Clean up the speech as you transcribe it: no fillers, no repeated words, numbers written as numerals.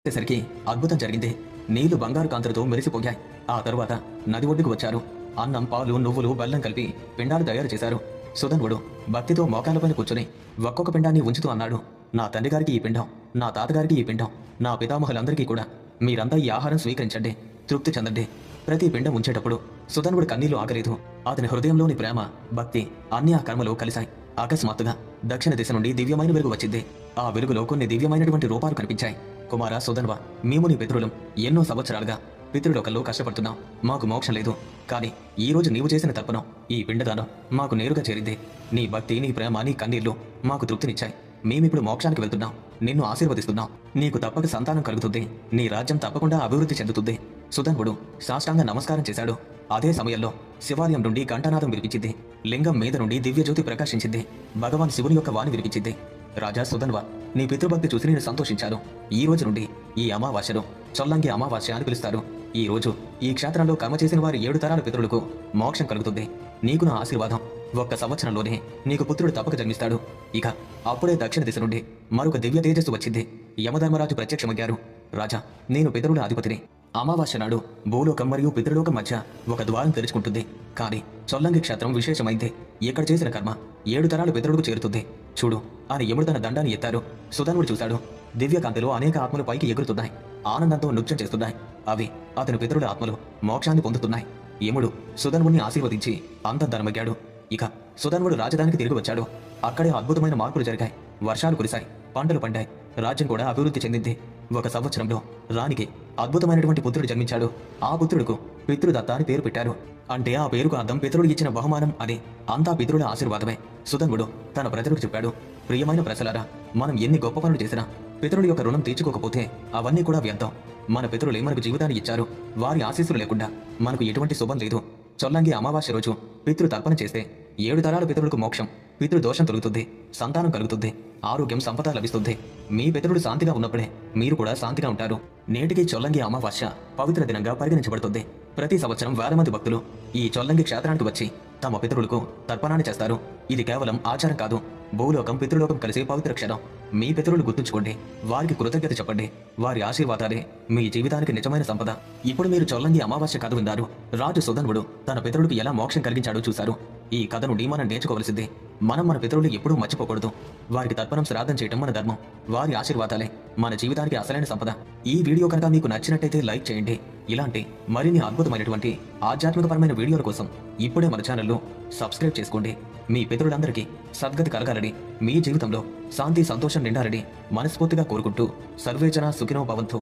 వచ్చేసరికి అద్భుతం జరిగింది. నీళ్లు బంగారు కాంతులతో మెరిసిపోయాయి. ఆ తరువాత నది ఒడ్డుకు వచ్చారు. అన్నం, పాలు, నువ్వులు, బెల్లం కలిపి పిండాలు తయారు చేశారు. సుధన్వుడు భక్తితో మోకాలపైన కూర్చుని ఒక్కొక్క పిండాన్ని ఉంచుతూ అన్నాడు, నా తండ్రి గారికి ఈ పిండం, నా తాతగారికి ఈ పిండం, నా పితామహులందరికీ కూడా మీరంతా ఈ ఆహారం స్వీకరించండి, తృప్తి చెందండి. ప్రతి పిండం ఉంచేటప్పుడు సుధన్వుడి కన్నీళ్లు ఆగలేదు. అతని హృదయంలోని ప్రేమ, భక్తి అన్ని ఆ కర్మలో కలిశాయి. అకస్మాత్తుగా దక్షిణ దిశ నుండి దివ్యమైన వెలుగు వచ్చింది. ఆ వెలుగులో కొన్ని దివ్యమైనటువంటి రూపాలు కనిపించాయి. కుమార, సుధన్వ, మేము నీ పితరులం. ఎన్నో సంవత్సరాలుగా పితృలోకంలో కష్టపడుతున్నాం. మాకు మోక్షం లేదు. కానీ ఈ రోజు నీవు చేసిన తర్పణం, ఈ పిండదానం మాకు నేరుగా చేరింది. నీ భక్తి, నీ ప్రేమ, నీ కన్నీళ్లు మాకు తృప్తినిచ్చాయి. మేమిప్పుడు మోక్షానికి వెళ్తున్నాం. నిన్ను ఆశీర్వదిస్తున్నాం. నీకు తప్పక సంతానం కలుగుతుంది. నీ రాజ్యం తప్పకుండా అభివృద్ధి చెందుతుంది. సుధన్వుడు సాష్టాంగ నమస్కారం చేశాడు. అదే సమయంలో శివాలయం నుండి ఘంటానాదం వినిపించింది. లింగం మీద నుండి దివ్యజ్యోతి ప్రకాశించింది. భగవాన్ శివుని యొక్క వాణి వినిపించింది. రాజా సుధన్వ, నీ పితృభక్తి చూసి నేను సంతోషించాను. ఈ రోజు నుండి ఈ అమావాస్యను చొల్లంగి అమావాస్య అని పిలుస్తారు. ఈ రోజు ఈ క్షేత్రంలో కర్మ చేసిన వారి 7 తరాల పితరులకు మోక్షం కలుగుతుంది. నీకు నా ఆశీర్వాదం. ఒక్క సంవత్సరంలోనే నీకు పుత్రుడు తప్పక జన్మిస్తాడు. ఇక అప్పుడే దక్షిణ దిశ నుండి మరొక దివ్య తేజస్సు వచ్చింది. యమధర్మరాజు ప్రత్యక్షమయ్యారు. రాజా, నేను పితరుల అధిపతిని. అమావాస్య నాడు భూలోకం మరియు పితృలోకం మధ్య ఒక ద్వారం తెరుచుకుంటుంది. కానీ చొల్లంగి క్షేత్రం విశేషమైంది. ఇక్కడ చేసిన కర్మ 7 తరాలు పితరులకు చేరుతుంది. చూడు అని యముడు తన దండాన్ని ఎత్తారు. సుధన్వుడు చూశాడు. దివ్యకాంతిలో అనేక ఆత్మలు పైకి ఎగురుతున్నాయి. ఆనందంతో నృత్యం చేస్తున్నాయి. అవి అతని పితరుల ఆత్మలు మోక్షాన్ని పొందుతున్నాయి. యముడు సుధన్వుడిని ఆశీర్వదించి అంతర్ధానమయ్యాడు. ఇక సుధన్వుడు రాజధానికి తిరిగి వచ్చాడు. అక్కడే అద్భుతమైన మార్పులు జరిగాయి. వర్షాలు కురిశాయి, పంటలు పండాయి, రాజ్యం కూడా అభివృద్ధి చెందింది. ఒక సంవత్సరంలో రాణికి అద్భుతమైనటువంటి పుత్రుడు జన్మించాడు. ఆ పుత్రుడుకు పితృదత్త అని పేరు పెట్టారు. అంటే ఆ పేరుకు అర్థం పితరుడు ఇచ్చిన బహుమానం అని. అంతా పితరుల ఆశీర్వాదమే. సుధన్వుడు తన ప్రజలకు చెప్పాడు, ప్రియమైన ప్రజలారా, మనం ఎన్ని గొప్ప పనులు చేసినా పితరుల యొక్క రుణం తీర్చుకోకపోతే అవన్నీ కూడా వ్యర్థం. మన పితరులే మనకు జీవితాన్ని ఇచ్చారు. వారి ఆశీస్సులు లేకుండా మనకు ఎటువంటి శుభం లేదు. చొల్లంగి అమావాస్య రోజు పితృ తర్పణ చేస్తే 7 తరాల పితరులకు మోక్షం, పితృదోషం తొలుగుతుంది, సంతానం కలుగుతుంది, ఆరోగ్యం, సంపద లభిస్తుంది. మీ పితరుడు శాంతిగా ఉన్నప్పుడే మీరు కూడా శాంతిగా ఉంటారు. నేటికి చొల్లంగి అమావాస్య పవిత్ర దినంగా పరిగణించబడుతుంది. ప్రతి సంవత్సరం వేల మంది భక్తులు ఈ చొల్లంగి క్షేత్రానికి వచ్చి తమ పితరులకు తర్పణాన్ని చేస్తారు. ఇది కేవలం ఆచారం కాదు, భూలోకం పితృలోకం కలిసి పవిత్ర క్షణం. మీ పితరులు గుర్తుంచుకోండి, వారికి కృతజ్ఞత చెప్పండి. వారి ఆశీర్వాదాలే మీ జీవితానికి నిజమైన సంపద. ఇప్పుడు మీరు చొల్లంగి అమావాస్య కథ విన్నారు. రాజు సుధన్వుడు తన పితరుడికి ఎలా మోక్షం కలిగించాడో చూశారు. ఈ కథ నుండి మనం నేర్చుకోవలసింది, మనం మన పితరులు ఎప్పుడూ మర్చిపోకూడదు. వారికి తర్పణం శ్రాద్ధం చేయడం మన ధర్మం. వారి ఆశీర్వాదాలే మన జీవితానికి అసలైన సంపద. ఈ వీడియో కనుక మీకు నచ్చినట్టయితే లైక్ చేయండి. ఇలాంటి మరిన్ని అద్భుతమైనటువంటి ఆధ్యాత్మికపరమైన వీడియోల కోసం ఇప్పుడే మన ఛానల్ను సబ్స్క్రైబ్ చేసుకోండి. మీ పితరులందరికీ సద్గతి కలగాలని, మీ జీవితంలో శాంతి సంతోషం నిండాలని మనస్ఫూర్తిగా కోరుకుంటూ సర్వేజన సుఖినో భవంతు.